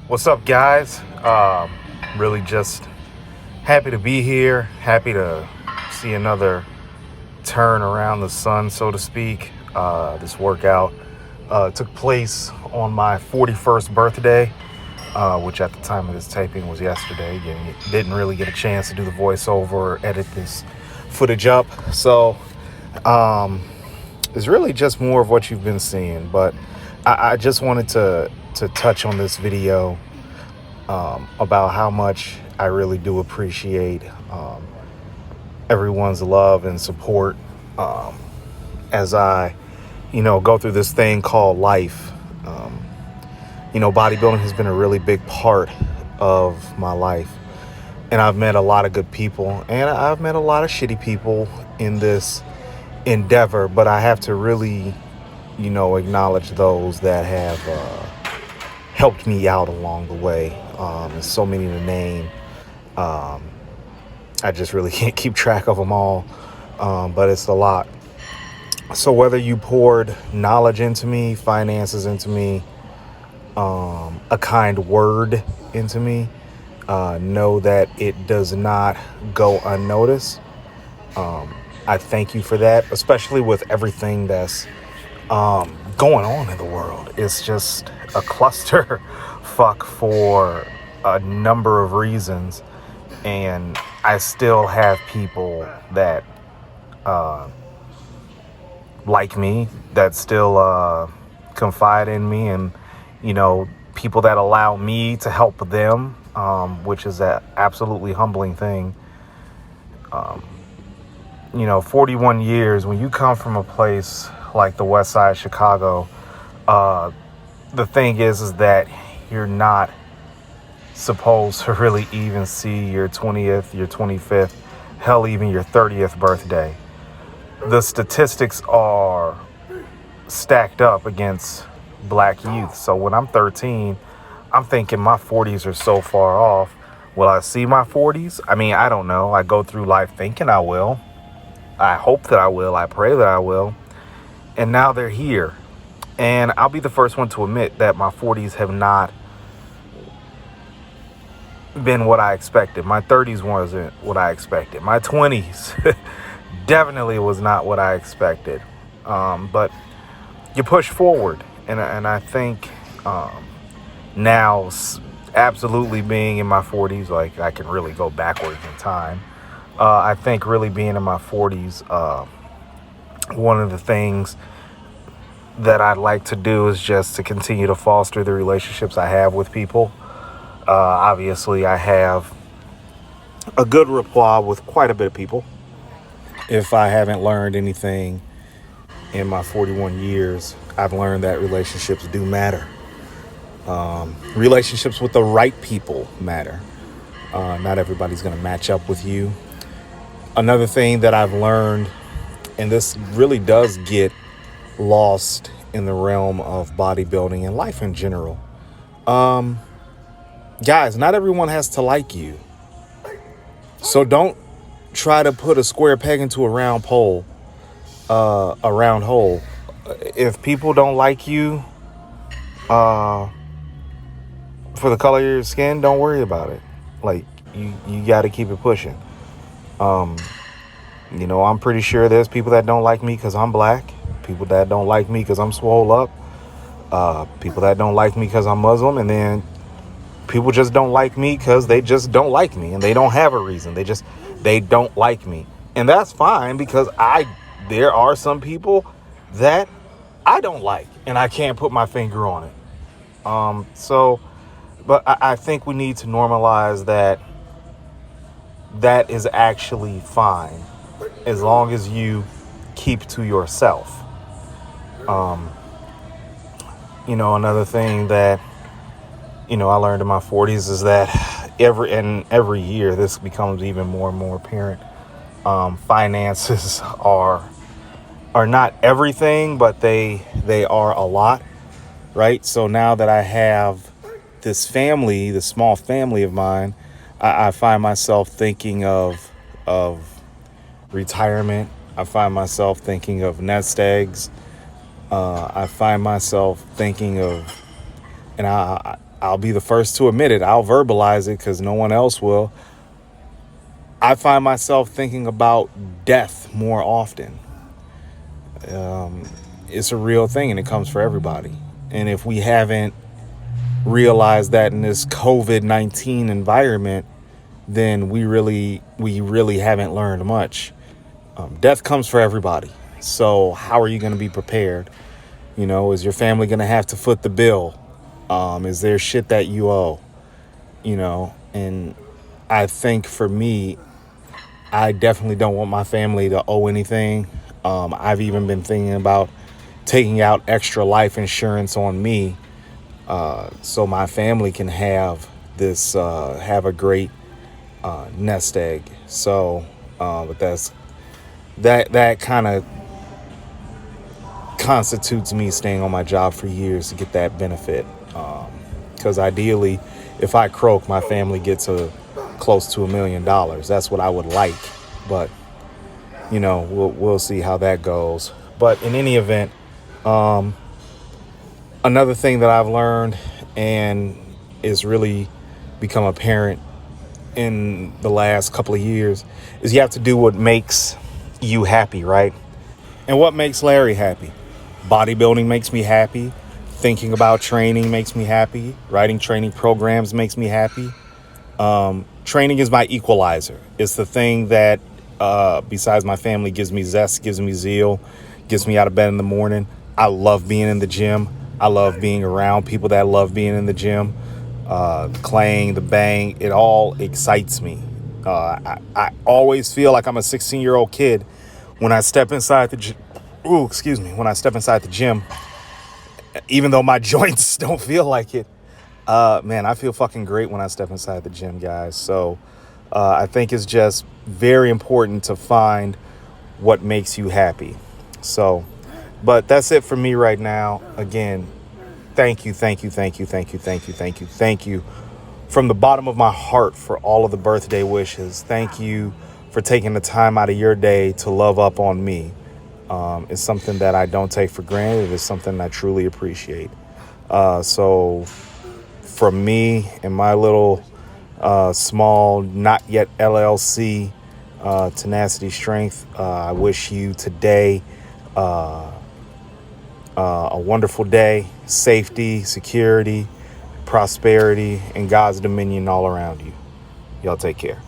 What's up, guys? Really just happy to be here. Happy to see another turn around the sun, so to speak. This workout took place on my 41st birthday, which at the time of this taping was yesterday. Didn't really get a chance to do the voiceover or edit this footage up. So it's really just more of what you've been seeing. But I just wanted to touch on this video about how much I really do appreciate everyone's love and support as I, go through this thing called life. Bodybuilding has been a really big part of my life. And I've met a lot of good people, and I've met a lot of shitty people in this endeavor, but I have to really, acknowledge those that have helped me out along the way. There's so many to name. I just really can't keep track of them all, but it's a lot. So whether you poured knowledge into me, finances into me, a kind word into me, know that it does not go unnoticed. I thank you for that, especially with everything that's going on in the world. It's just a cluster fuck for a number of reasons, and I still have people that like me, that still confide in me, and people that allow me to help them, which is an absolutely humbling thing. 41 years, when you come from a place like the West Side of Chicago, the thing is that you're not supposed to really even see your 20th, your 25th, hell, even your 30th birthday. The statistics are stacked up against black youth. So when I'm 13, I'm thinking my 40s are so far off. Will I see my 40s? I mean, I don't know. I go through life thinking I will. I hope that I will. I pray that I will. And now they're here. And I'll be the first one to admit that my 40s have not been what I expected. My 30s wasn't what I expected. My 20s definitely was not what I expected. But you push forward. And I think now, absolutely being in my 40s, like I can really go backwards in time. I think really being in my 40s, one of the things that I'd like to do is just to continue to foster the relationships I have with people. Obviously, I have a good rapport with quite a bit of people. If I haven't learned anything in my 41 years, I've learned that relationships do matter. Relationships with the right people matter. Not everybody's going to match up with you. Another thing that I've learned, and this really does get lost in the realm of bodybuilding and life in general. Guys, not everyone has to like you. So don't try to put a square peg into a round hole. If people don't like you for the color of your skin, don't worry about it. Like, you got to keep it pushing. I'm pretty sure there's people that don't like me because I'm black, people that don't like me because I'm swole up, people that don't like me because I'm Muslim, and then people just don't like me because they just don't like me, and they don't have a reason. They don't like me, and that's fine, because there are some people that I don't like, and I can't put my finger on it. But I think we need to normalize that is actually fine, as long as you keep to yourself. Another thing that, I learned in my 40s is that every year this becomes even more and more apparent. Finances are not everything, but they are a lot, right? So now that I have this family, this small family of mine, I find myself thinking of retirement. I find myself thinking of nest eggs. I find myself thinking of, and I'll be the first to admit it. I'll verbalize it because no one else will. I find myself thinking about death more often. It's a real thing, and it comes for everybody. And if we haven't realized that in this COVID-19 environment, then we really haven't learned much. Death comes for everybody. So how are you going to be prepared? Is your family going to have to foot the bill? Is there shit that you owe? And I think for me, I definitely don't want my family to owe anything. I've even been thinking about taking out extra life insurance on me, so my family can have a great nest egg. So, but that kind of constitutes me staying on my job for years to get that benefit. Because ideally, if I croak, my family gets close to $1 million. That's what I would like, but we'll see how that goes. But in any event, another thing that I've learned and is really become apparent in the last couple of years is you have to do what makes you happy, right? And what makes Larry happy? Bodybuilding makes me happy. Thinking about training makes me happy. Writing training programs makes me happy. Training is my equalizer. It's the thing that, besides my family, gives me zest, gives me zeal, gets me out of bed in the morning. I love being in the gym. I love being around people that love being in the gym. The clang, the bang, it all excites me. I always feel like I'm a 16-year-old kid when I step inside the gym. When I step inside the gym, even though my joints don't feel like it. Man, I feel fucking great when I step inside the gym, guys. So I think it's just very important to find what makes you happy. So, but that's it for me right now. Again, thank you from the bottom of my heart for all of the birthday wishes. Thank you for taking the time out of your day to love up on me. It's something that I don't take for granted. It's something I truly appreciate. So from me and my little small, not yet LLC, Tenacity Strength, I wish you today a wonderful day, safety, security, prosperity, and God's dominion all around you. Y'all take care.